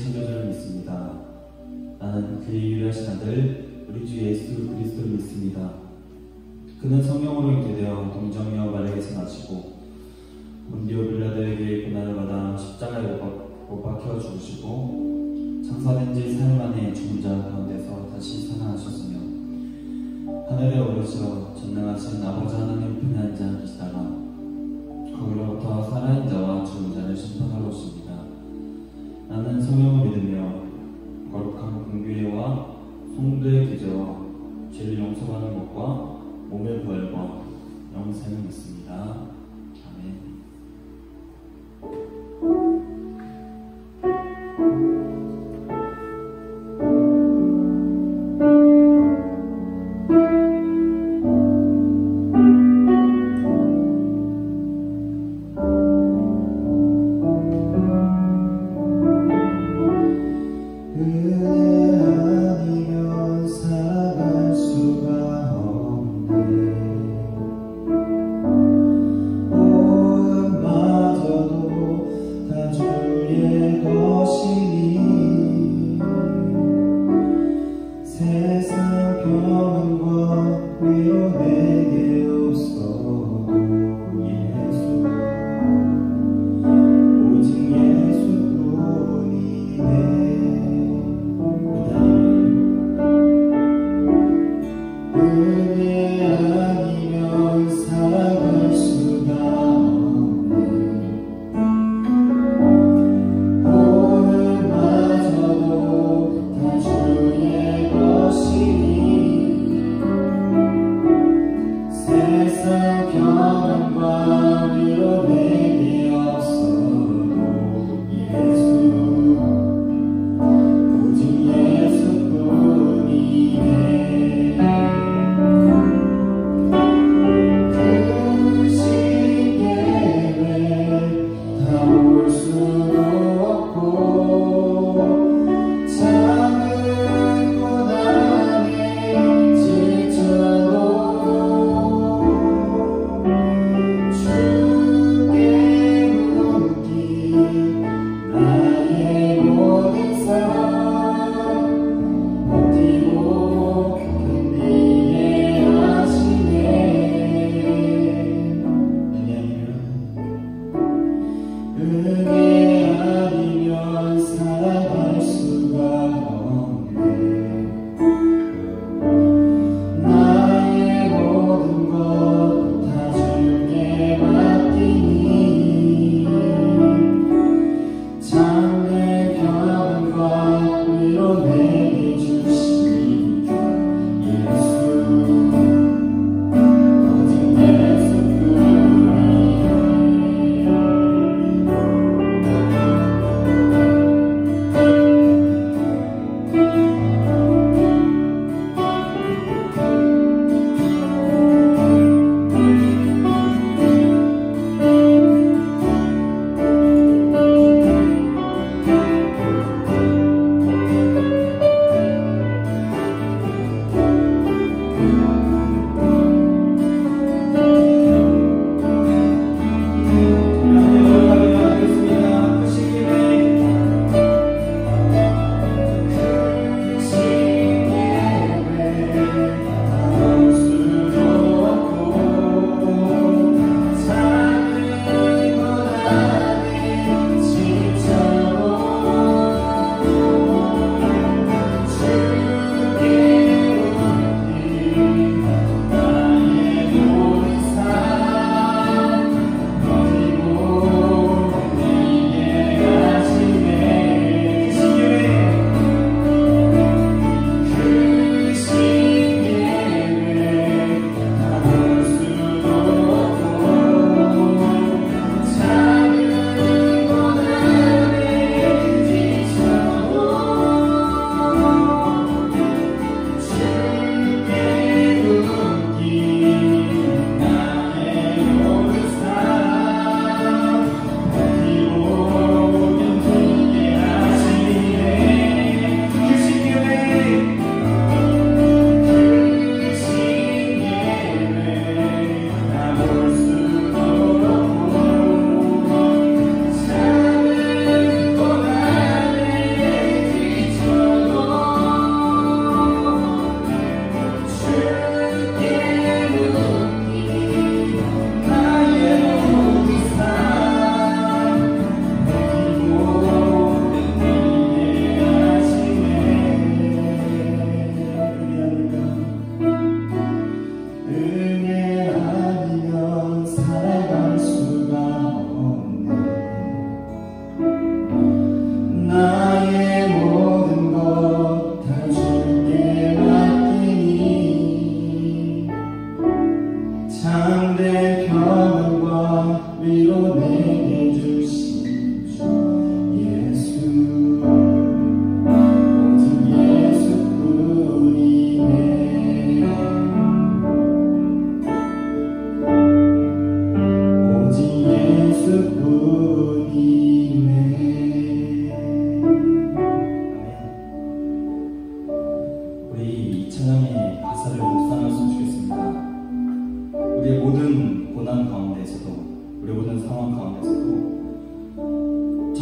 창조주를 믿습니다. 나는 그의 유일하신 아들 우리 주 예수 그리스도를 믿습니다. 그는 성령으로 잉태되어 동정녀 마리아에서 나시고 본디오 빌라도에게 고난을 받아 십자가에 못 박혀 죽으시고 장사된 지 사흘 만에 죽은 자 가운데서 다시 살아나셨으며 하늘에 오르셔 전능하신 아버지 하나님 편에 앉아 계시다가 거기로부터 살아있는 자와 죽은 자를 심판하러 오십니다. 나는 성령을 믿으며 거룩한 공교회와 성도의 교제와 죄를 용서받는 것과 몸의 부활과 영생을 믿습니다. 아멘.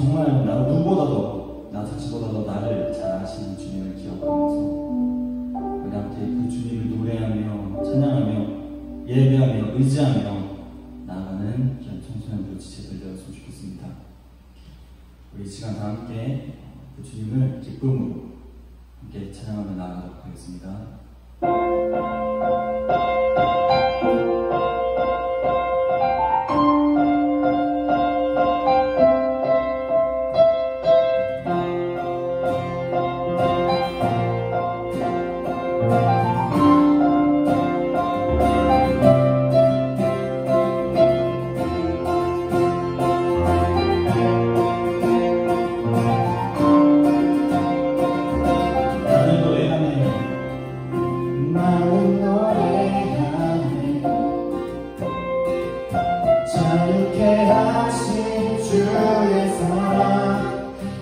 정말 나 누구보다도 나 자신보다도 나를 잘 아시는 주님을 기억하면서 우리 함께 그 주님을 노래하며 찬양하며 예배하며 의지하며 나아가는 그런 청소년들 지체들 되었으면 좋겠습니다. 우리 이 시간 다 함께 그 주님을 기쁨으로 함께 찬양하며 나아가도록 하겠습니다.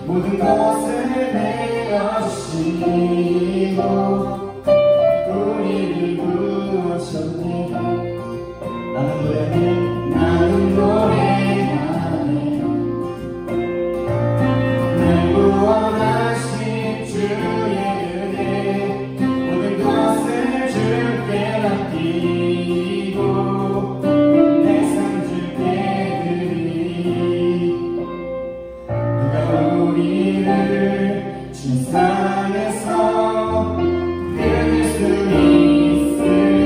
모든 것을 내어주시고 우리를 구하셨네. 나는 노래하네. 날 구원하신 주의 은혜, 모든 것을 주께 맡기고 내 삶 주께 드리니 우리를 주 사랑에서 끊을 수 있으리.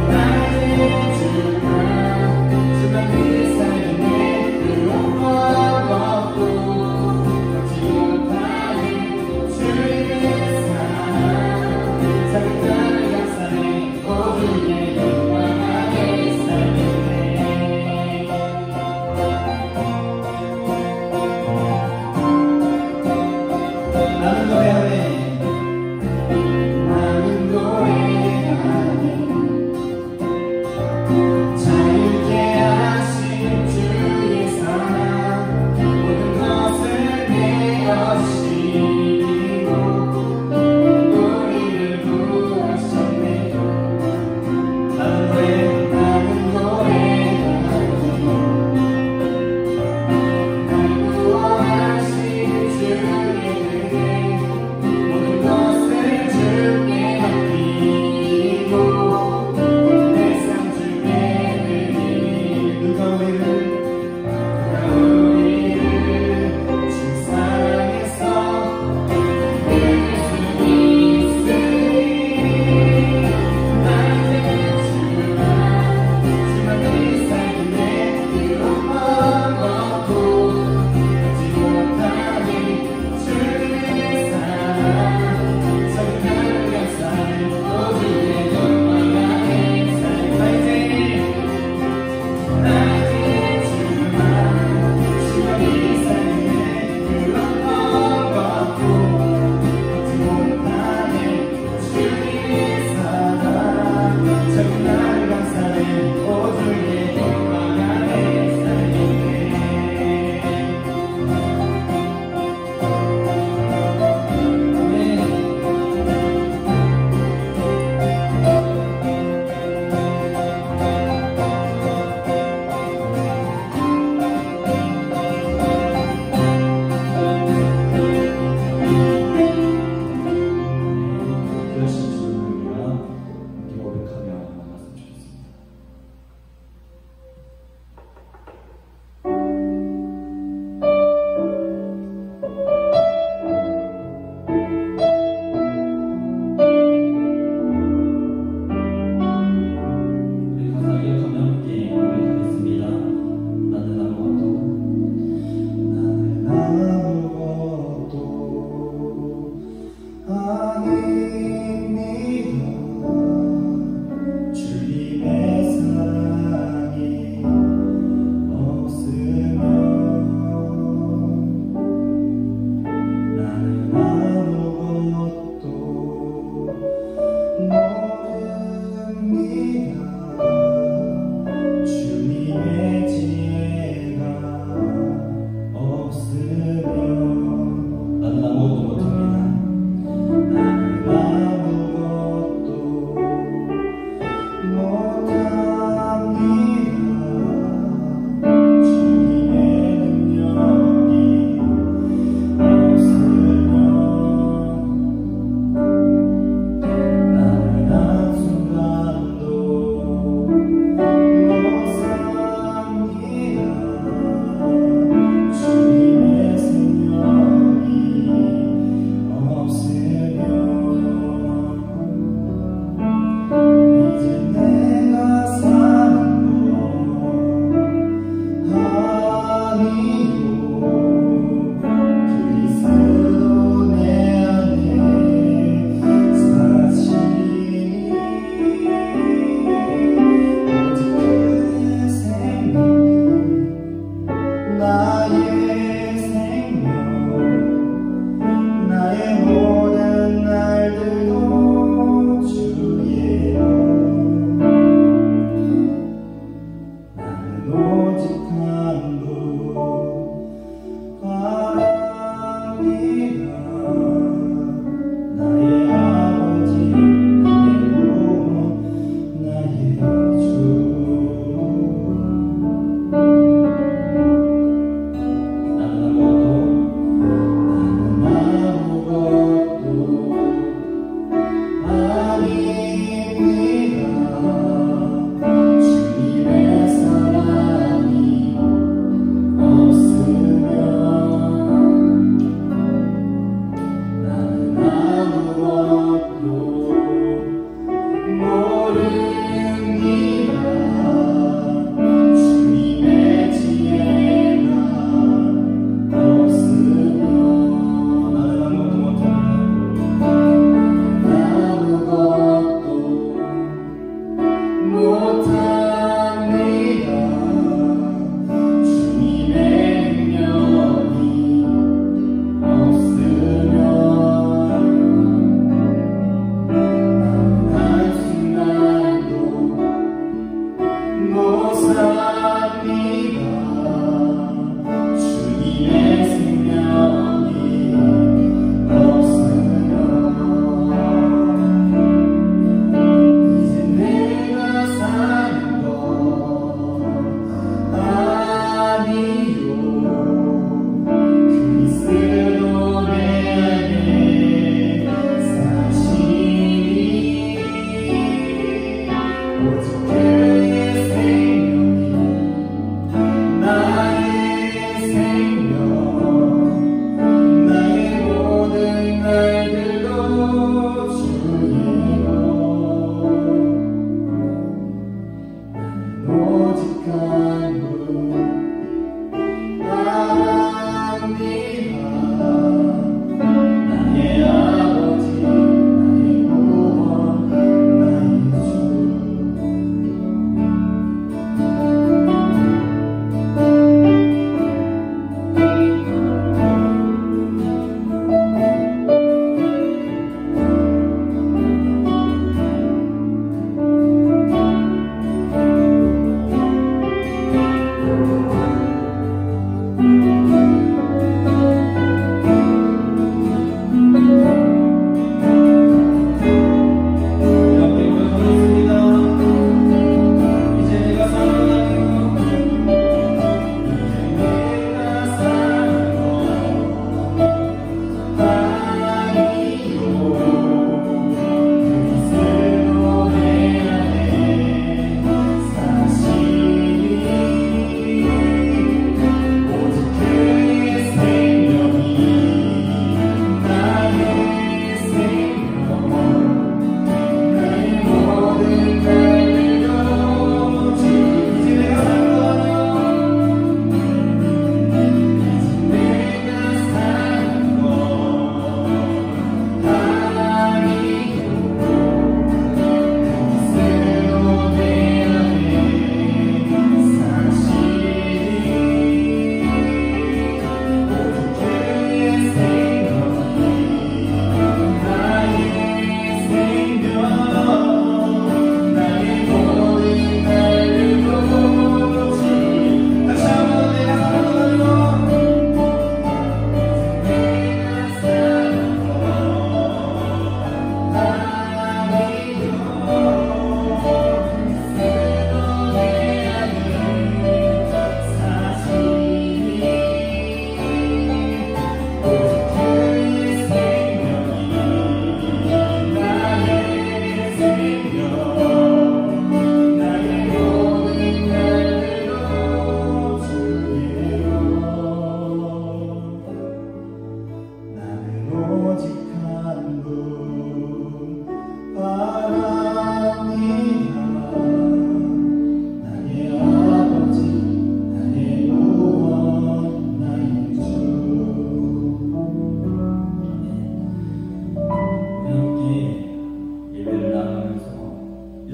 나의 주가 네 삶에 들어먹었고 걷지 못하는 주의 사랑 작은 나를 감싸네. 모두의 영광하게 살겠네. 주님의 지혜가 없으면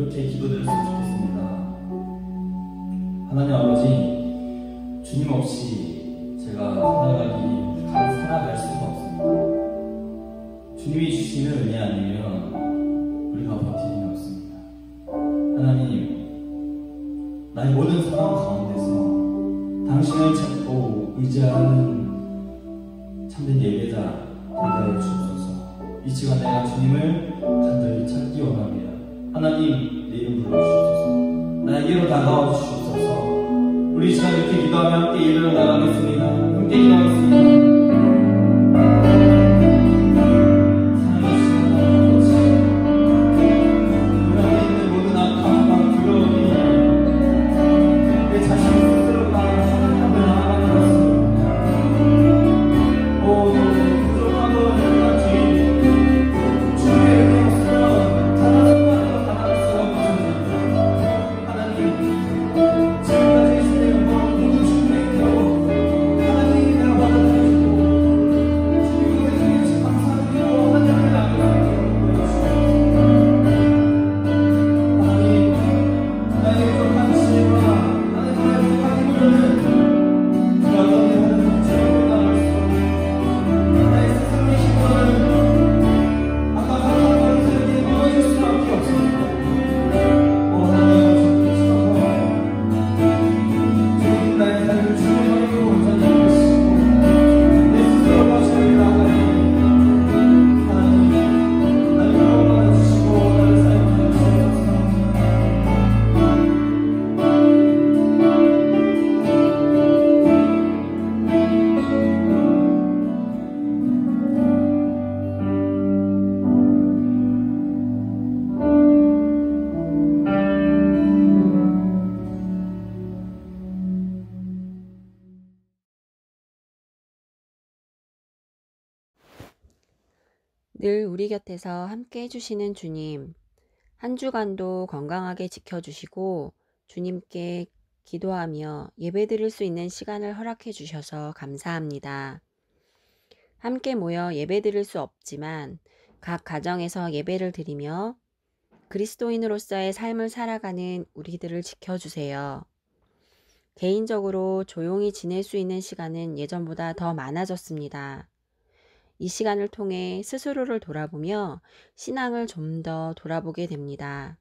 이렇게 기도드렸으면 좋겠습니다. 하나님 아버지, 주님 없이 제가 살아갈 수가 없습니다. 주님이 주시는 은혜 아니면 우리가 버틸 힘이 없습니다. 하나님, 나의 모든 상황 가운데서 당신을 찾고 의지하는 참된 예배자 되게 하여 주옵소서. 이 시간 내가 주님을 간절히 찾기 원합니다. 하나님, 내 이름 불러주시옵소서. 나에게로 다가와 주시옵소서. 우리 시간 이렇게 기도하며 함께 예배로 나가겠습니다. 함께 기도하겠습니다. 늘 우리 곁에서 함께 해주시는 주님, 한 주간도 건강하게 지켜주시고 주님께 기도하며 예배드릴 수 있는 시간을 허락해 주셔서 감사합니다. 함께 모여 예배드릴 수 없지만 각 가정에서 예배를 드리며 그리스도인으로서의 삶을 살아가는 우리들을 지켜주세요. 개인적으로 조용히 지낼 수 있는 시간은 예전보다 더 많아졌습니다. 이 시간을 통해 스스로를 돌아보며 신앙을 좀 더 돌아보게 됩니다.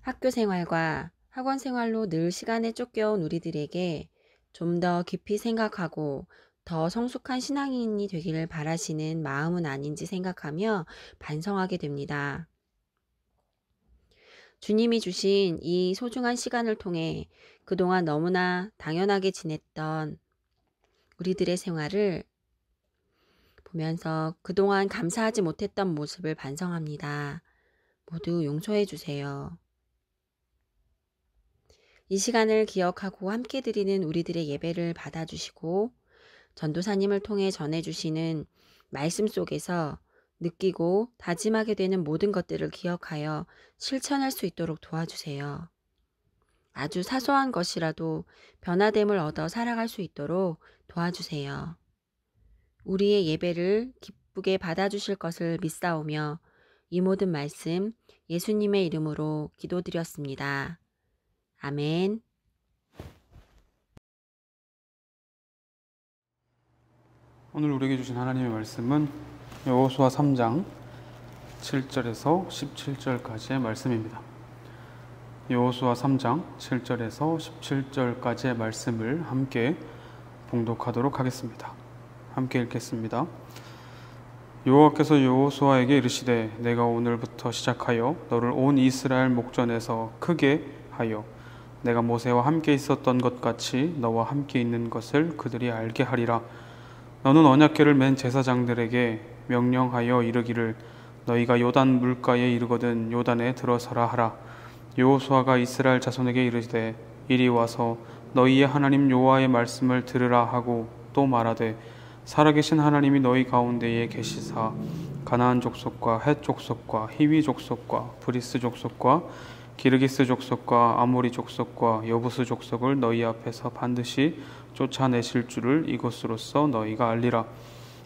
학교 생활과 학원 생활로 늘 시간에 쫓겨온 우리들에게 좀 더 깊이 생각하고 더 성숙한 신앙인이 되기를 바라시는 마음은 아닌지 생각하며 반성하게 됩니다. 주님이 주신 이 소중한 시간을 통해 그동안 너무나 당연하게 지냈던 우리들의 생활을 보면서 그동안 감사하지 못했던 모습을 반성합니다. 모두 용서해 주세요. 이 시간을 기억하고 함께 드리는 우리들의 예배를 받아주시고 전도사님을 통해 전해주시는 말씀 속에서 느끼고 다짐하게 되는 모든 것들을 기억하여 실천할 수 있도록 도와주세요. 아주 사소한 것이라도 변화됨을 얻어 살아갈 수 있도록 도와주세요. 우리의 예배를 기쁘게 받아주실 것을 믿사오며 이 모든 말씀 예수님의 이름으로 기도드렸습니다. 아멘. 오늘 우리에게 주신 하나님의 말씀은 여호수아 3장 7절에서 17절까지의 말씀입니다. 여호수아 3장 7절에서 17절까지의 말씀을 함께 봉독하도록 하겠습니다. 함께 읽겠습니다. 여호와께서 여호수아에게 이르시되 내가 오늘부터 시작하여 너를 온 이스라엘 목전에서 크게 하여 내가 모세와 함께 있었던 것 같이 너와 함께 있는 것을 그들이 알게 하리라. 너는 언약궤를 맨 제사장들에게 명령하여 이르기를 너희가 요단 물가에 이르거든 요단에 들어서라 하라. 여호수아가 이스라엘 자손에게 이르되 이리 와서 너희의 하나님 여호와의 말씀을 들으라 하고 또 말하되 살아계신 하나님이 너희 가운데에 계시사 가나안 족속과 헷 족속과 히위 족속과 브리스 족속과 기르기스 족속과 아모리 족속과 여부스 족속을 너희 앞에서 반드시 쫓아내실 줄을 이것으로써 너희가 알리라.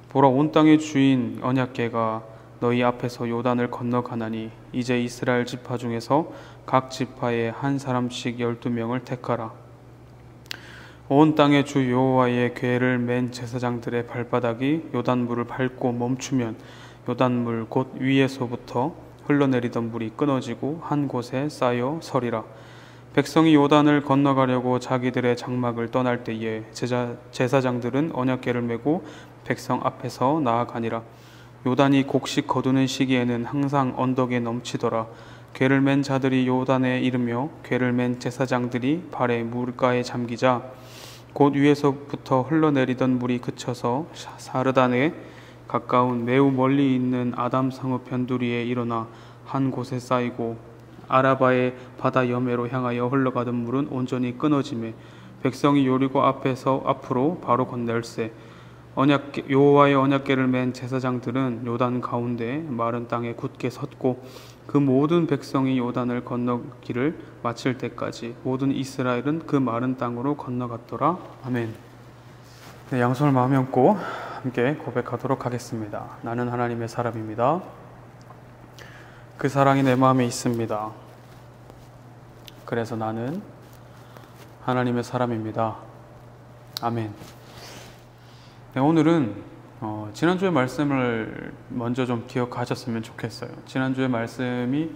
보라, 온 땅의 주인 언약궤가 너희 앞에서 요단을 건너가나니 이제 이스라엘 지파 중에서 각 지파에 한 사람씩 12명을 택하라. 온 땅의 주 여호와의 궤를 맨 제사장들의 발바닥이 요단물을 밟고 멈추면 요단물 곧 위에서부터 흘러내리던 물이 끊어지고 한 곳에 쌓여 서리라. 백성이 요단을 건너가려고 자기들의 장막을 떠날 때에 제사장들은 언약궤를 메고 백성 앞에서 나아가니라. 요단이 곡식 거두는 시기에는 항상 언덕에 넘치더라. 궤를 맨 자들이 요단에 이르며 궤를 맨 제사장들이 발에 물가에 잠기자 곧 위에서부터 흘러내리던 물이 그쳐서 사르단에 가까운 매우 멀리 있는 아담상읍 변두리에 일어나 한 곳에 쌓이고 아라바의 바다 여매로 향하여 흘러가던 물은 온전히 끊어지매 백성이 요리고 앞으로 바로 건널세. 여호와의 언약궤를 맨 제사장들은 요단 가운데 마른 땅에 굳게 섰고 그 모든 백성이 요단을 건너기를 마칠 때까지 모든 이스라엘은 그 마른 땅으로 건너갔더라. 아멘. 네, 양손을 마음에 얹고 함께 고백하도록 하겠습니다. 나는 하나님의 사람입니다. 그 사랑이 내 마음에 있습니다. 그래서 나는 하나님의 사람입니다. 아멘. 네, 오늘은 지난주의 말씀을 먼저 좀 기억하셨으면 좋겠어요. 지난주의 말씀이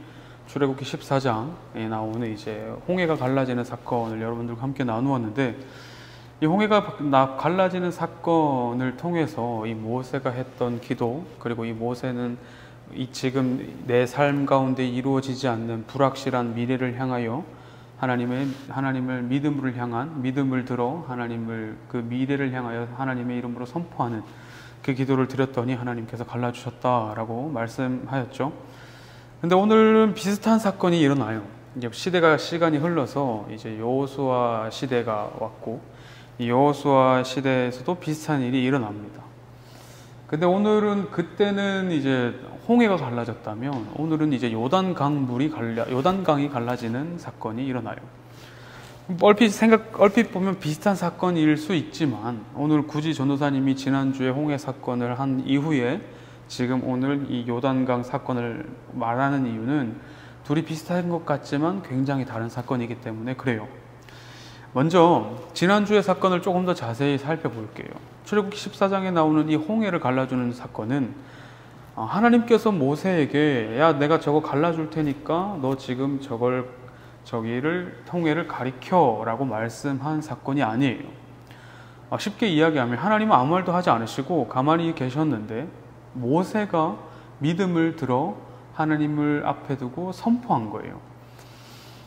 출애굽기 14장에 나오는 이제 홍해가 갈라지는 사건을 여러분들과 함께 나누었는데 이 홍해가 갈라지는 사건을 통해서 이 모세가 했던 기도, 그리고 이 모세는 이 지금 내 삶 가운데 이루어지지 않는 불확실한 미래를 향하여 하나님을 믿음을 들어 하나님을 그 미래를 향하여 하나님의 이름으로 선포하는 그 기도를 드렸더니 하나님께서 갈라주셨다라고 말씀하였죠. 근데 오늘은 비슷한 사건이 일어나요. 이제 시간이 흘러서 이제 여호수아 시대가 왔고 이 여호수아 시대에서도 비슷한 일이 일어납니다. 근데 오늘은 그때는 이제 홍해가 갈라졌다면 오늘은 이제 요단강이 갈라지는 사건이 일어나요. 얼핏 보면 비슷한 사건일 수 있지만 오늘 굳이 전도사님이 지난주에 홍해 사건을 한 이후에 지금 오늘 이 요단강 사건을 말하는 이유는 둘이 비슷한 것 같지만 굉장히 다른 사건이기 때문에 그래요. 먼저 지난주의 사건을 조금 더 자세히 살펴볼게요. 출애굽기 14장에 나오는 이 홍해를 갈라주는 사건은 하나님께서 모세에게 야 내가 저거 갈라줄 테니까 너 지금 홍해를 가리켜 라고 말씀한 사건이 아니에요. 쉽게 이야기하면 하나님은 아무 말도 하지 않으시고 가만히 계셨는데 모세가 믿음을 들어 하나님을 앞에 두고 선포한 거예요.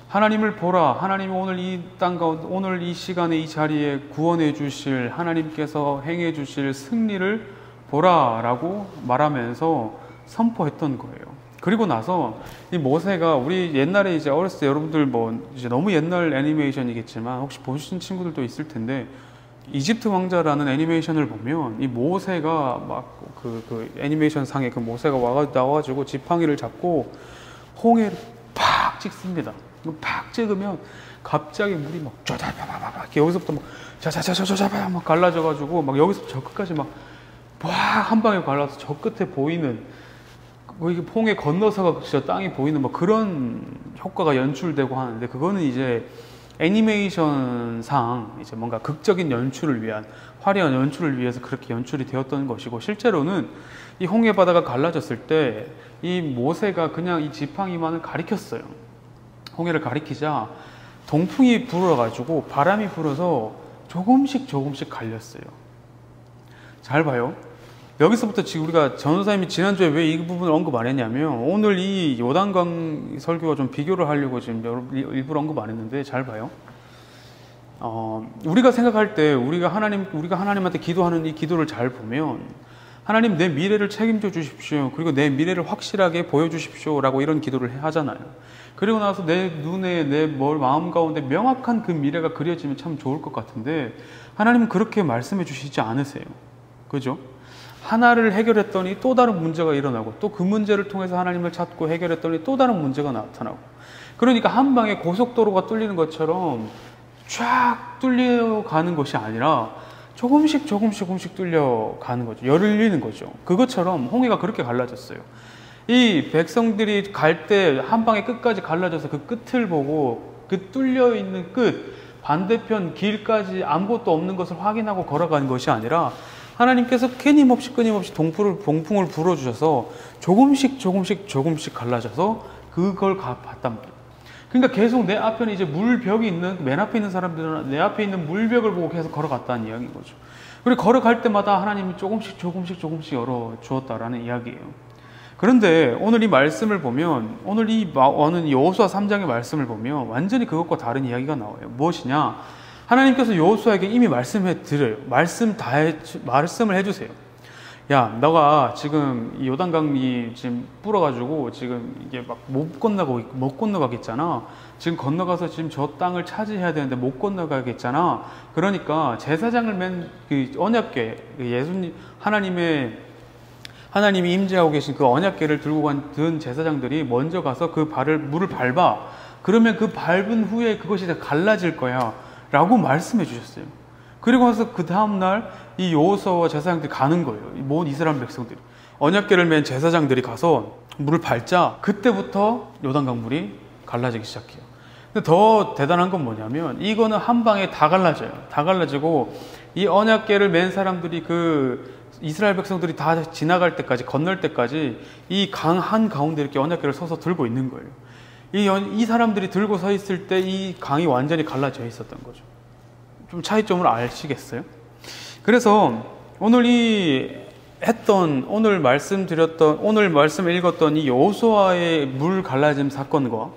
하나님을 보라. 하나님이 오늘 이 땅 가운데 오늘 이 시간에 이 자리에 구원해 주실 하나님께서 행해 주실 승리를 보라라고 말하면서 선포했던 거예요. 그리고 나서 이 모세가 우리 옛날에 이제 어렸을 때 여러분들 이제 너무 옛날 애니메이션이겠지만 혹시 보신 친구들도 있을 텐데 이집트 왕자라는 애니메이션을 보면 이 모세가 막 그 애니메이션 상에 그 모세가 나와가지고 지팡이를 잡고 홍해를 팍 찍습니다. 팍 찍으면 갑자기 물이 막 쫙쫙쫙쫙 여기서부터 막 자자자자자자 막 갈라져가지고 막 여기서 저 끝까지 막 한 방에 갈라서 저 끝에 보이는 이게 홍해 건너서가 진짜 땅이 보이는 뭐 그런 효과가 연출되고 하는데 그거는 이제 애니메이션상 이제 뭔가 극적인 연출을 위한 화려한 연출을 위해서 그렇게 연출이 되었던 것이고 실제로는 이 홍해 바다가 갈라졌을 때 이 모세가 그냥 이 지팡이만을 가리켰어요. 홍해를 가리키자 동풍이 불어가지고 바람이 불어서 조금씩 갈렸어요. 잘 봐요. 여기서부터 지금 우리가 전도사님이 지난주에 왜 이 부분을 언급 안 했냐면 오늘 이 요단강 설교와 좀 비교를 하려고 지금 일부러 언급 안 했는데 잘 봐요. 우리가 생각할 때 우리가 하나님한테 기도하는 이 기도를 잘 보면 하나님 내 미래를 책임져 주십시오. 그리고 내 미래를 확실하게 보여주십시오. 라고 이런 기도를 하잖아요. 그리고 나서 내 눈에 내 마음 가운데 명확한 그 미래가 그려지면 참 좋을 것 같은데 하나님은 그렇게 말씀해 주시지 않으세요. 그죠? 하나를 해결했더니 또 다른 문제가 일어나고 또 그 문제를 통해서 하나님을 찾고 해결했더니 또 다른 문제가 나타나고 그러니까 한 방에 고속도로가 뚫리는 것처럼 쫙 뚫려가는 것이 아니라 조금씩 뚫려가는 거죠. 열리는 거죠. 그것처럼 홍해가 그렇게 갈라졌어요. 이 백성들이 갈 때 한 방에 끝까지 갈라져서 그 끝을 보고 그 뚫려 있는 끝 반대편 길까지 아무것도 없는 것을 확인하고 걸어가는 것이 아니라 하나님께서 끊임없이 동풍을 불어주셔서 조금씩 갈라져서 그걸 봤단 말이에요. 그러니까 계속 내 앞에는 이제 물벽이 있는, 맨 앞에 있는 사람들은 내 앞에 있는 물벽을 보고 계속 걸어갔다는 이야기인 거죠. 그리고 걸어갈 때마다 하나님이 조금씩 열어주었다라는 이야기예요. 그런데 오늘 이 말씀을 보면, 오늘 여호수아 3장의 말씀을 보면 완전히 그것과 다른 이야기가 나와요. 무엇이냐? 하나님께서 여호수아에게 이미 말씀해 드려요. 말씀을 해주세요. 야, 너가 지금 이 요단강이 지금 불어가지고 지금 이게 막 못 건너가겠잖아. 지금 건너가서 지금 저 땅을 차지해야 되는데 못 건너가겠잖아. 그러니까 제사장을 맨 그 언약궤, 예수님 하나님이 임재하고 계신 그 언약궤를 들고 든 제사장들이 먼저 가서 그 물을 밟아. 그러면 그 밟은 후에 그것이 다 갈라질 거야. 라고 말씀해 주셨어요. 그리고 나서 그 다음날 이 여호수아와 제사장들이 가는 거예요. 모든 이스라엘 백성들이. 언약궤를 맨 제사장들이 가서 물을 밟자 그때부터 요단강 물이 갈라지기 시작해요. 근데 더 대단한 건 뭐냐면 이거는 한 방에 다 갈라져요. 다 갈라지고 이 언약궤를 맨 사람들이 그 이스라엘 백성들이 다 지나갈 때까지, 건널 때까지 이 강 한가운데 이렇게 언약궤를 서서 들고 있는 거예요. 이 사람들이 들고 서 있을 때 이 강이 완전히 갈라져 있었던 거죠. 좀 차이점을 아시겠어요? 그래서 오늘 오늘 말씀 읽었던 이 여호수아의 물 갈라짐 사건과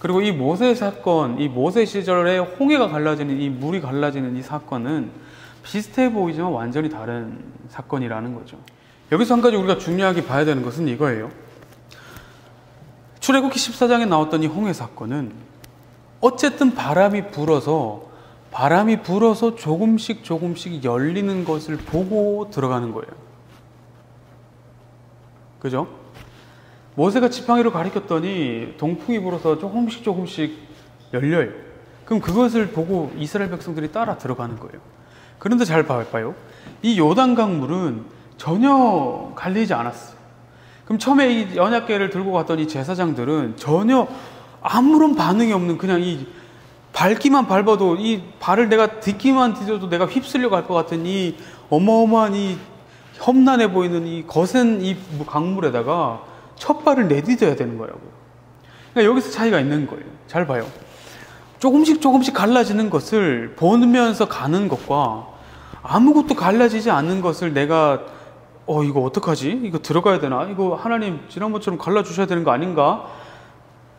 그리고 이 모세 사건, 이 모세 시절에 홍해가 갈라지는 이 물이 갈라지는 이 사건은 비슷해 보이지만 완전히 다른 사건이라는 거죠. 여기서 한 가지 우리가 중요하게 봐야 되는 것은 이거예요. 출애굽기 14장에 나왔던 이 홍해 사건은 어쨌든 바람이 불어서 조금씩 열리는 것을 보고 들어가는 거예요. 그죠? 모세가 지팡이로 가리켰더니 동풍이 불어서 조금씩 열려요. 그럼 그것을 보고 이스라엘 백성들이 따라 들어가는 거예요. 그런데 잘 봐요. 이 요단강 물은 전혀 갈리지 않았어요. 그럼 처음에 이 언약궤를 들고 갔던 이 제사장들은 전혀 아무런 반응이 없는 그냥 이 밟기만 밟아도 이 발을 내가 딛기만 디뎌도 내가 휩쓸려 갈 것 같은 이 어마어마한 이 험난해 보이는 이 거센 이 강물에다가 첫 발을 내디뎌야 되는 거라고. 그러니까 여기서 차이가 있는 거예요. 잘 봐요. 조금씩 갈라지는 것을 보면서 가는 것과 아무것도 갈라지지 않는 것을 내가 이거 어떡하지? 이거 들어가야 되나? 이거 하나님 지난번처럼 갈라주셔야 되는 거 아닌가?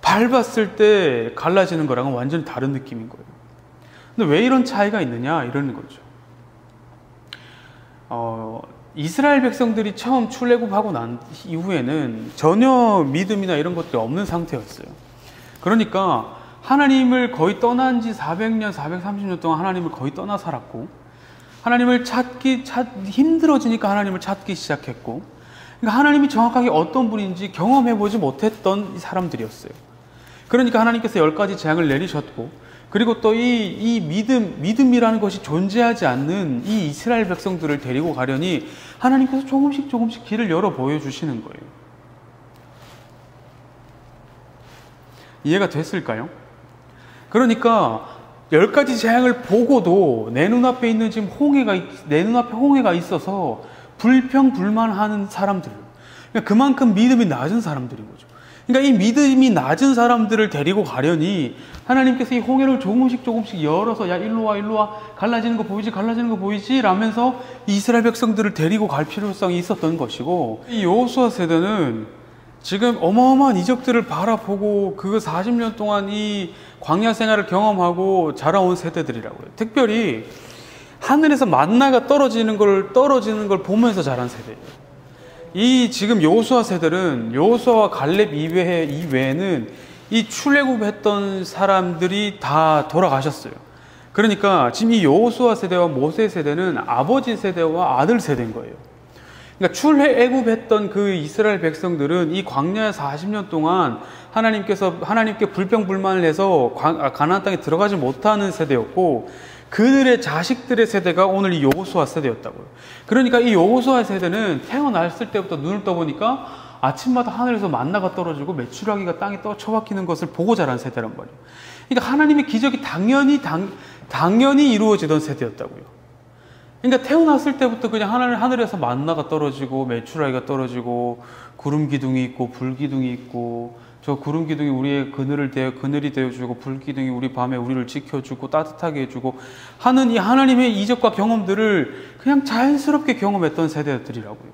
밟았을 때 갈라지는 거랑은 완전히 다른 느낌인 거예요. 근데 왜 이런 차이가 있느냐? 이러는 거죠. 이스라엘 백성들이 처음 출애굽하고 난 이후에는 전혀 믿음이나 이런 것들이 없는 상태였어요. 그러니까 하나님을 거의 떠난 지 400년, 430년 동안 하나님을 거의 떠나 살았고 하나님을 힘들어지니까 하나님을 찾기 시작했고 그러니까 하나님이 정확하게 어떤 분인지 경험해보지 못했던 사람들이었어요. 그러니까 하나님께서 10가지 재앙을 내리셨고 그리고 또 이 믿음이라는 것이 존재하지 않는 이 이스라엘 백성들을 데리고 가려니 하나님께서 조금씩 길을 열어 보여주시는 거예요. 이해가 됐을까요? 그러니까 10가지 재앙을 보고도 내 눈앞에 있는 내 눈앞에 홍해가 있어서 불평불만하는 사람들. 그러니까 그만큼 믿음이 낮은 사람들인 거죠. 그러니까 이 믿음이 낮은 사람들을 데리고 가려니 하나님께서 이 홍해를 조금씩 열어서 야 일로 와 갈라지는 거 보이지 라면서 이스라엘 백성들을 데리고 갈 필요성이 있었던 것이고 이 여호수아 세대는 지금 어마어마한 이적들을 바라보고 그 40년 동안 이 광야 생활을 경험하고 자라온 세대들이라고요. 특별히 하늘에서 만나가 떨어지는 걸 보면서 자란 세대예요. 이 지금 여호수아 세대는 여호수아와 갈렙 이외에는 이 출애굽했던 사람들이 다 돌아가셨어요. 그러니까 지금 이 여호수아 세대와 모세 세대는 아버지 세대와 아들 세대인 거예요. 그러니까 출애굽했던 그 이스라엘 백성들은 이 광야에 40년 동안 하나님께 불평불만을 해서 가나안 땅에 들어가지 못하는 세대였고 그들의 자식들의 세대가 오늘 이 여호수아 세대였다고요. 그러니까 이 여호수아 세대는 태어났을 때부터 눈을 떠보니까 아침마다 하늘에서 만나가 떨어지고 메추라기가 땅에 처박히는 것을 보고 자란 세대란 말이에요. 그러니까 하나님의 기적이 당연히 이루어지던 세대였다고요. 그러니까 태어났을 때부터 그냥 하늘에서 만나가 떨어지고 메추라기가 떨어지고 구름 기둥이 있고 불 기둥이 있고, 저 구름 기둥이 우리의 그늘이 되어주고 불 기둥이 우리 밤에 우리를 지켜주고 따뜻하게 해주고 하는 이 하나님의 이적과 경험들을 그냥 자연스럽게 경험했던 세대들이라고요.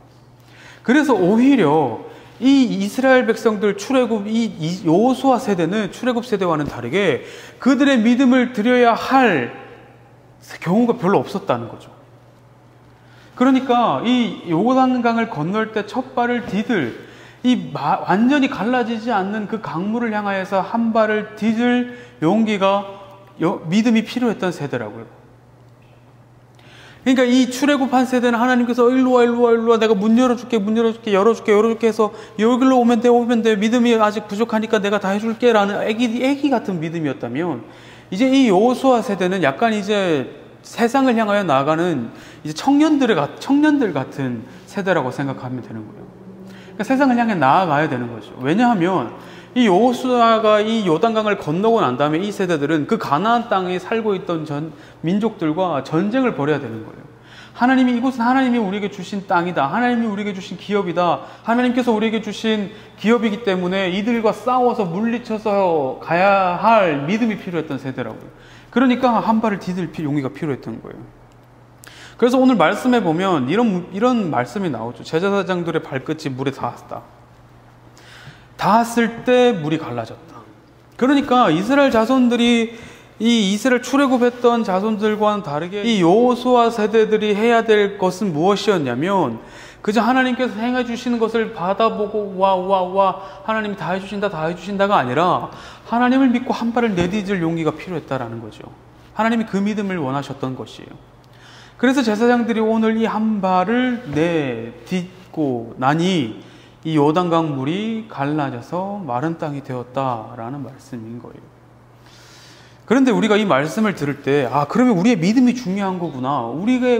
그래서 오히려 이 이스라엘 백성들 출애굽 이 여호수아 세대는 출애굽 세대와는 다르게 그들의 믿음을 드려야 할 경우가 별로 없었다는 거죠. 그러니까 이 요단강을 건널 때 첫 발을 디딜 완전히 갈라지지 않는 그 강물을 향하여서 한 발을 디딜 용기가 믿음이 필요했던 세대라고요. 그러니까 이 출애굽한 세대는 하나님께서 일로 와 내가 문 열어줄게 열어줄게 해서 여기로 오면 돼 믿음이 아직 부족하니까 내가 다 해줄게 라는 애기 같은 믿음이었다면, 이제 이 여호수아 세대는 약간 이제 세상을 향하여 나아가는 이제 청년들 같은 세대라고 생각하면 되는 거예요. 그러니까 세상을 향해 나아가야 되는 거죠. 왜냐하면 이 여호수아가 이 요단강을 건너고 난 다음에 이 세대들은 그 가나안 땅에 살고 있던 민족들과 전쟁을 벌여야 되는 거예요. 이곳은 하나님이 우리에게 주신 땅이다. 하나님이 우리에게 주신 기업이다. 하나님께서 우리에게 주신 기업이기 때문에 이들과 싸워서 물리쳐서 가야 할 믿음이 필요했던 세대라고요. 그러니까 한 발을 디딜 용기가 필요했던 거예요. 그래서 오늘 말씀에 보면 이런 말씀이 나오죠. 제사장들의 발끝이 물에 닿았을 때 물이 갈라졌다. 그러니까 이스라엘 자손들이 이 이스라엘 출애굽했던 자손들과는 다르게 이 여호수아 세대들이 해야 될 것은 무엇이었냐면, 그저 하나님께서 행해 주시는 것을 받아보고 와 하나님이 다 해주신다가 아니라 하나님을 믿고 한 발을 내디딜 용기가 필요했다라는 거죠. 하나님이 그 믿음을 원하셨던 것이에요. 그래서 제사장들이 오늘 이 한 발을 내딛고 나니 이 요단강 물이 갈라져서 마른 땅이 되었다라는 말씀인 거예요. 그런데 우리가 이 말씀을 들을 때, 그러면 우리의 믿음이 중요한 거구나. 우리의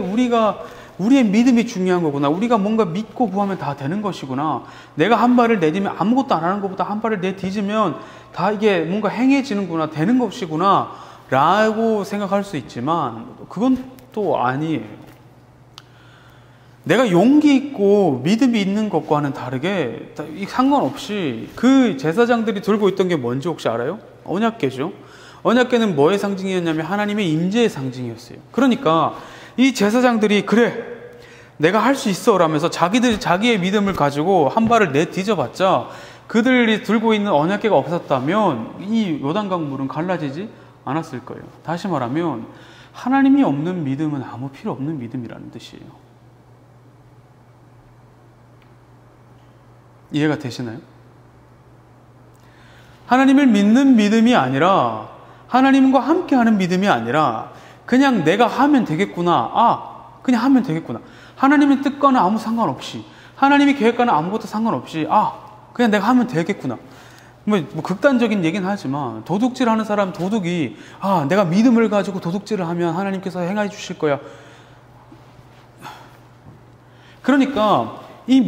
믿음이 중요한 거구나. 우리가 뭔가 믿고 구하면 다 되는 것이구나. 내가 한 발을 내딛으면 아무것도 안 하는 것보다 한 발을 내딛으면 다 이게 뭔가 행해지는구나, 되는 것이구나 라고 생각할 수 있지만, 그건 또 아니에요. 내가 용기 있고 믿음이 있는 것과는 다르게 상관없이 그 제사장들이 들고 있던 게 뭔지 혹시 알아요? 언약궤죠. 언약궤는 뭐의 상징이었냐면 하나님의 임재의 상징이었어요. 그러니까 이 제사장들이 그래 내가 할 수 있어 라면서 자기의 믿음을 가지고 한 발을 내딛어봤자 그들이 들고 있는 언약궤가 없었다면 이 요단강 물은 갈라지지 않았을 거예요. 다시 말하면 하나님이 없는 믿음은 아무 필요 없는 믿음이라는 뜻이에요. 이해가 되시나요? 하나님을 믿는 믿음이 아니라, 하나님과 함께하는 믿음이 아니라 그냥 내가 하면 되겠구나. 그냥 하면 되겠구나. 하나님의 뜻과는 아무 상관없이, 하나님의 계획과는 아무것도 상관없이 그냥 내가 하면 되겠구나. 뭐 극단적인 얘기는 하지만 도둑질하는 사람, 도둑이 내가 믿음을 가지고 도둑질을 하면 하나님께서 행해 주실 거야. 그러니까 이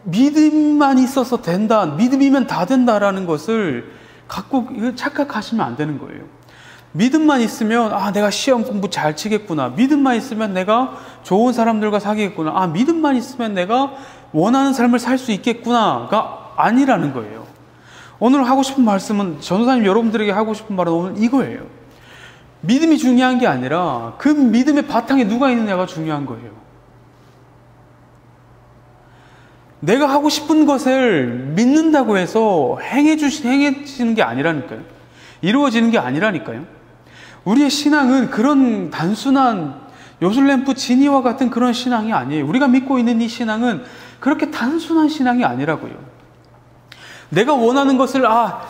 믿음만 있어서 된다, 믿음이면 다 된다라는 것을 갖고 착각하시면 안 되는 거예요. 믿음만 있으면 내가 시험 공부 잘 치겠구나. 믿음만 있으면 내가 좋은 사람들과 사귀겠구나. 믿음만 있으면 내가 원하는 삶을 살 수 있겠구나가 아니라는 거예요. 오늘 하고 싶은 말씀은, 전도사님 여러분들에게 하고 싶은 말은 오늘 이거예요. 믿음이 중요한 게 아니라 그 믿음의 바탕에 누가 있느냐가 중요한 거예요. 내가 하고 싶은 것을 믿는다고 해서 행해지는 게 아니라니까요. 이루어지는 게 아니라니까요. 우리의 신앙은 그런 단순한 요술램프 지니와 같은 그런 신앙이 아니에요. 우리가 믿고 있는 이 신앙은 그렇게 단순한 신앙이 아니라고요. 내가 원하는 것을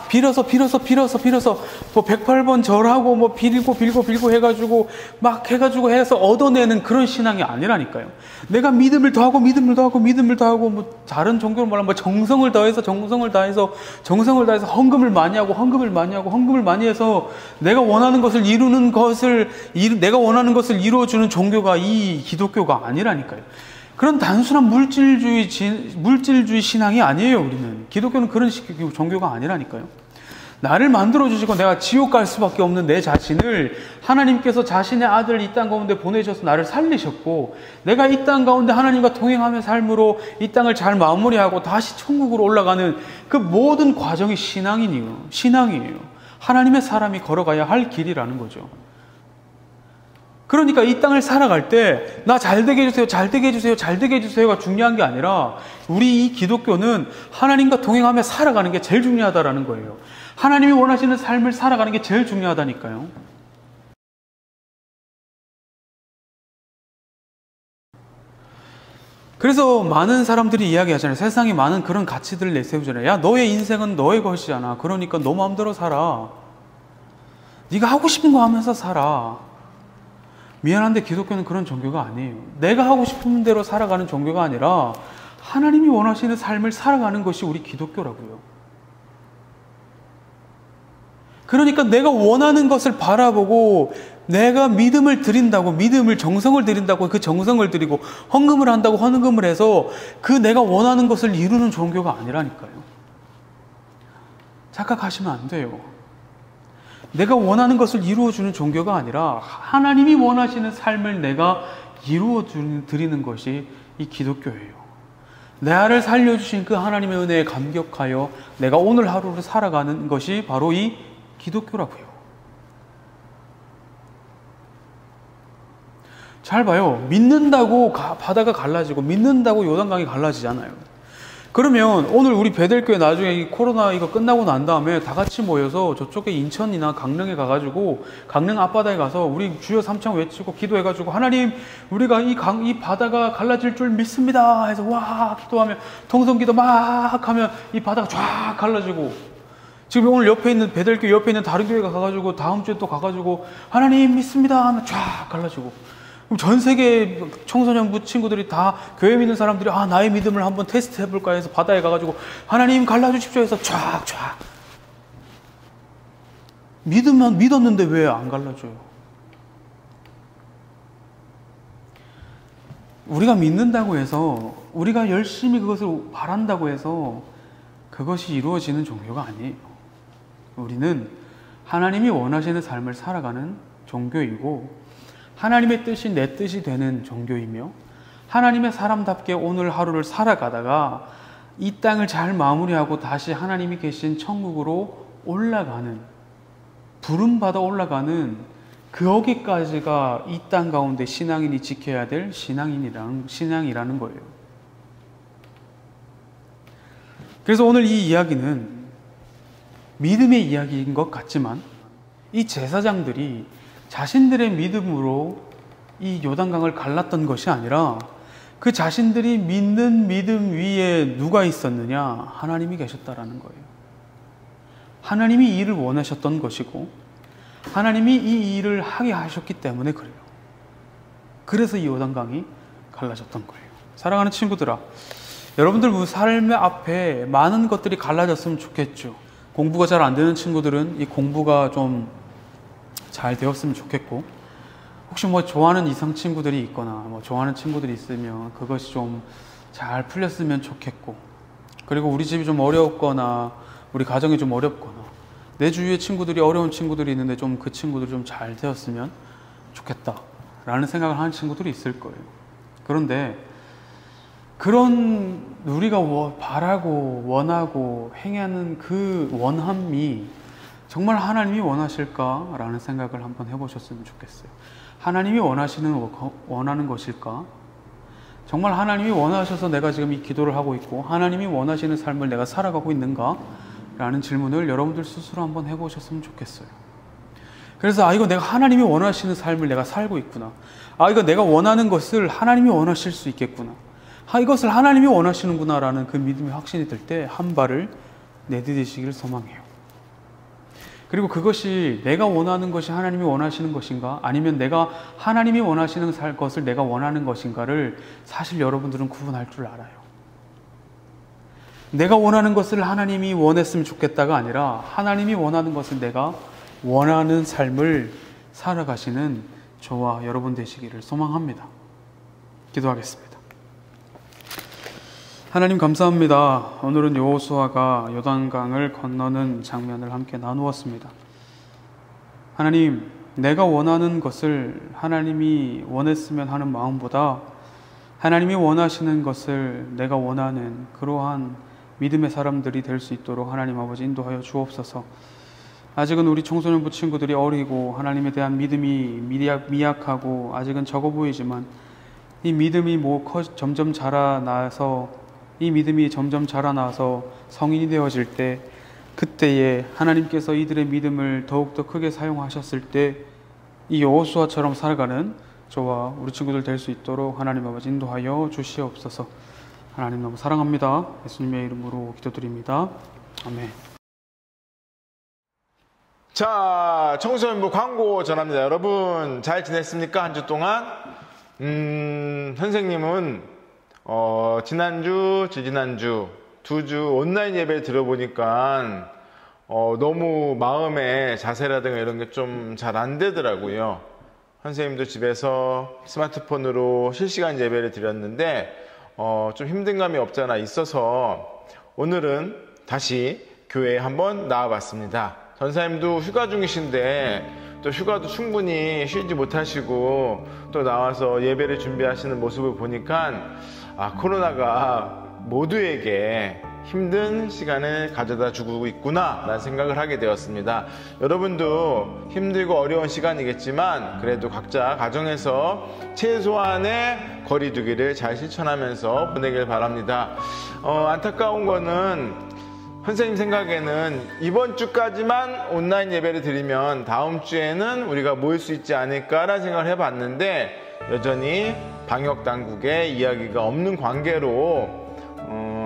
빌어서 뭐 108번 절하고 뭐 빌고 해가지고 막 해가지고 해서 얻어내는 그런 신앙이 아니라니까요. 내가 믿음을 더하고 뭐 다른 종교로 말하면 뭐 정성을 다해서 헌금을 많이 해서 내가 원하는 것을 내가 원하는 것을 이루어주는 종교가 이 기독교가 아니라니까요. 그런 단순한 물질주의 신앙이 아니에요. 우리는 기독교는 그런 식의 종교가 아니라니까요. 나를 만들어주시고 내가 지옥 갈 수밖에 없는 내 자신을 하나님께서 자신의 아들을 이 땅 가운데 보내셔서 나를 살리셨고, 내가 이 땅 가운데 하나님과 동행하며 삶으로 이 땅을 잘 마무리하고 다시 천국으로 올라가는 그 모든 과정이 신앙이에요. 하나님의 사람이 걸어가야 할 길이라는 거죠. 그러니까 이 땅을 살아갈 때 나 잘되게 해주세요가 중요한 게 아니라, 우리 이 기독교는 하나님과 동행하며 살아가는 게 제일 중요하다라는 거예요. 하나님이 원하시는 삶을 살아가는 게 제일 중요하다니까요. 그래서 많은 사람들이 이야기하잖아요. 세상에 많은 그런 가치들을 내세우잖아요. 야, 너의 인생은 너의 것이잖아. 그러니까 너 마음대로 살아. 네가 하고 싶은 거 하면서 살아. 미안한데 기독교는 그런 종교가 아니에요. 내가 하고 싶은 대로 살아가는 종교가 아니라 하나님이 원하시는 삶을 살아가는 것이 우리 기독교라고요. 그러니까 내가 원하는 것을 바라보고 내가 믿음을 드린다고, 정성을 드린다고 그 정성을 드리고, 헌금을 한다고 헌금을 해서 그 내가 원하는 것을 이루는 종교가 아니라니까요. 착각하시면 안 돼요. 내가 원하는 것을 이루어주는 종교가 아니라 하나님이 원하시는 삶을 내가 이루어드리는 것이 이 기독교예요. 나를 살려주신 그 하나님의 은혜에 감격하여 내가 오늘 하루를 살아가는 것이 바로 이 기독교라고요. 잘 봐요. 믿는다고 바다가 갈라지고 믿는다고 요단강이 갈라지잖아요. 그러면 오늘 우리 베델교회 나중에 이 코로나 이거 끝나고 난 다음에 다 같이 모여서 저쪽에 인천이나 강릉에 가가지고 강릉 앞바다에 가서 우리 주여 삼창 외치고 기도해가지고, 하나님 우리가 이 바다가 갈라질 줄 믿습니다 해서 와 기도하면, 통성기도 막 하면 이 바다가 쫙 갈라지고, 지금 오늘 옆에 있는 베델교회 옆에 있는 다른 교회가 가가지고 다음 주에 또 가가지고 하나님 믿습니다 하면 쫙 갈라지고, 그럼 전 세계 청소년부 친구들이 다, 교회 믿는 사람들이 나의 믿음을 한번 테스트 해볼까 해서 바다에 가가지고 하나님 갈라주십시오 해서 쫙 믿었는데 왜 안 갈라져요? 우리가 믿는다고 해서, 우리가 열심히 그것을 바란다고 해서 그것이 이루어지는 종교가 아니에요. 우리는 하나님이 원하시는 삶을 살아가는 종교이고, 하나님의 뜻이 내 뜻이 되는 종교이며, 하나님의 사람답게 오늘 하루를 살아가다가 이 땅을 잘 마무리하고 다시 하나님이 계신 천국으로 올라가는, 부름받아 올라가는 거기까지가 이 땅 가운데 신앙인이 지켜야 될 신앙이라는 거예요. 그래서 오늘 이 이야기는 믿음의 이야기인 것 같지만, 이 제사장들이 자신들의 믿음으로 이 요단강을 갈랐던 것이 아니라, 그 자신들이 믿는 믿음 위에 누가 있었느냐? 하나님이 계셨다라는 거예요. 하나님이 이 일을 원하셨던 것이고, 하나님이 이 일을 하게 하셨기 때문에 그래요. 그래서 이 요단강이 갈라졌던 거예요. 사랑하는 친구들아, 여러분들 삶의 앞에 많은 것들이 갈라졌으면 좋겠죠. 공부가 잘 안 되는 친구들은 이 공부가 좀 잘 되었으면 좋겠고, 혹시 뭐 좋아하는 이성 친구들이 있거나 뭐 좋아하는 친구들이 있으면 그것이 좀 잘 풀렸으면 좋겠고, 그리고 우리 집이 좀 어렵거나 우리 가정이 좀 어렵거나 내 주위에 친구들이 어려운 친구들이 있는데 좀 그 친구들이 좀 잘 되었으면 좋겠다라는 생각을 하는 친구들이 있을 거예요. 그런데 그런 우리가 바라고 원하고 행하는 그 원함이 정말 하나님이 원하실까라는 생각을 한번 해보셨으면 좋겠어요. 하나님이 원하는 것일까? 정말 하나님이 원하셔서 내가 지금 이 기도를 하고 있고 하나님이 원하시는 삶을 내가 살아가고 있는가? 라는 질문을 여러분들 스스로 한번 해보셨으면 좋겠어요. 그래서 이거 내가 하나님이 원하시는 삶을 내가 살고 있구나. 이거 내가 원하는 것을 하나님이 원하실 수 있겠구나. 이것을 하나님이 원하시는구나 라는 그 믿음의 확신이 들 때 한 발을 내디디시기를 소망해요. 그리고 그것이 내가 원하는 것이 하나님이 원하시는 것인가, 아니면 내가 하나님이 원하시는 것을 내가 원하는 것인가를 사실 여러분들은 구분할 줄 알아요. 내가 원하는 것을 하나님이 원했으면 좋겠다가 아니라 하나님이 원하는 것을 내가 원하는 삶을 살아가시는 저와 여러분 되시기를 소망합니다. 기도하겠습니다. 하나님 감사합니다. 오늘은 여호수아가 요단강을 건너는 장면을 함께 나누었습니다. 하나님, 내가 원하는 것을 하나님이 원했으면 하는 마음보다 하나님이 원하시는 것을 내가 원하는 그러한 믿음의 사람들이 될 수 있도록 하나님 아버지 인도하여 주옵소서. 아직은 우리 청소년부 친구들이 어리고 하나님에 대한 믿음이 미약하고 아직은 적어 보이지만 이 믿음이 점점 자라나서 성인이 되어질 때, 그때에 하나님께서 이들의 믿음을 더욱더 크게 사용하셨을 때 이 여호수아처럼 살아가는 저와 우리 친구들 될 수 있도록 하나님 아버지 인도하여 주시옵소서. 하나님 너무 사랑합니다. 예수님의 이름으로 기도드립니다. 아멘. 자, 청소년부 광고 전합니다. 여러분 잘 지냈습니까? 한 주 동안? 선생님은 지난주, 지지난주 2주 온라인 예배 들어보니까 너무 마음의 자세라든가 이런 게 좀 잘 안 되더라고요. 선생님도 집에서 스마트폰으로 실시간 예배를 드렸는데 좀 힘든 감이 없잖아 있어서 오늘은 다시 교회에 한번 나와봤습니다. 전사님도 휴가 중이신데 또 휴가도 충분히 쉬지 못하시고 또 나와서 예배를 준비하시는 모습을 보니까 코로나가 모두에게 힘든 시간을 가져다 주고 있구나 라는 생각을 하게 되었습니다. 여러분도 힘들고 어려운 시간이겠지만 그래도 각자 가정에서 최소한의 거리 두기를 잘 실천하면서 보내길 바랍니다. 안타까운 거는 선생님 생각에는 이번 주까지만 온라인 예배를 드리면 다음 주에는 우리가 모일 수 있지 않을까라는 생각을 해봤는데 여전히 방역당국의 이야기가 없는 관계로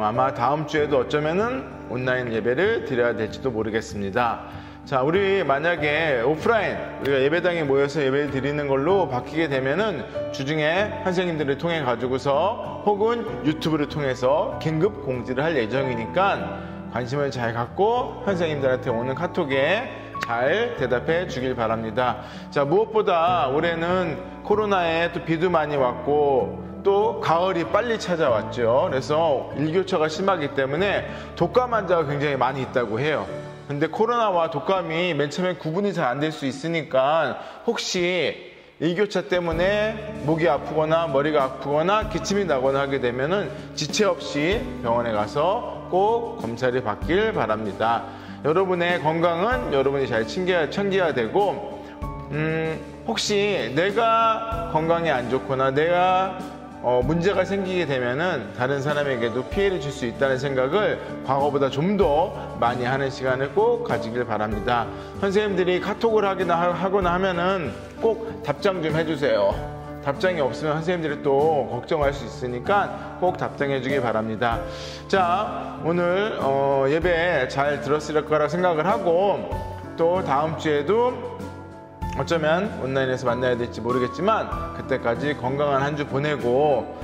아마 다음 주에도 어쩌면은 온라인 예배를 드려야 될지도 모르겠습니다. 자, 우리 만약에 오프라인 우리가 예배당에 모여서 예배를 드리는 걸로 바뀌게 되면은 주중에 선생님들을 통해 가지고서 혹은 유튜브를 통해서 긴급 공지를 할 예정이니까 관심을 잘 갖고 선생님들한테 오는 카톡에 잘 대답해 주길 바랍니다. 자, 무엇보다 올해는 코로나에 또 비도 많이 왔고 또 가을이 빨리 찾아왔죠. 그래서 일교차가 심하기 때문에 독감 환자가 굉장히 많이 있다고 해요. 근데 코로나와 독감이 맨 처음에 구분이 잘 안 될 수 있으니까 혹시 일교차 때문에 목이 아프거나 머리가 아프거나 기침이 나거나 하게 되면은 지체 없이 병원에 가서 꼭 검사를 받길 바랍니다. 여러분의 건강은 여러분이 잘 챙겨야 되고 혹시 내가 건강이 안 좋거나 내가 문제가 생기게 되면은 다른 사람에게도 피해를 줄 수 있다는 생각을 과거보다 좀 더 많이 하는 시간을 꼭 가지길 바랍니다. 선생님들이 카톡을 하거나 하면은 꼭 답장 좀 해주세요. 답장이 없으면 선생님들이 또 걱정할 수 있으니까 꼭 답장해 주길 바랍니다. 자, 오늘 예배 잘 들었을 거라 생각을 하고 또 다음 주에도 어쩌면 온라인에서 만나야 될지 모르겠지만 그때까지 건강한 한 주 보내고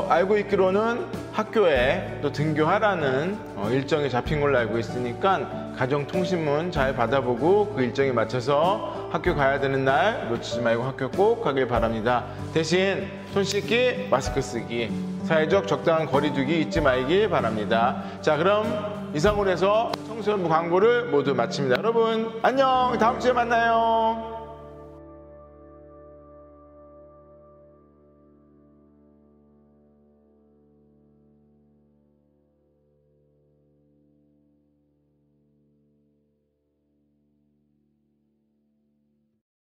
알고 있기로는 학교에 또 등교하라는 일정이 잡힌 걸로 알고 있으니까 가정통신문 잘 받아보고 그 일정에 맞춰서 학교 가야 되는 날 놓치지 말고 학교 꼭 가길 바랍니다. 대신 손 씻기, 마스크 쓰기, 사회적 적당한 거리 두기 잊지 말길 바랍니다. 자, 그럼 이상으로 해서 청소년부 광고를 모두 마칩니다. 여러분 안녕, 다음 주에 만나요.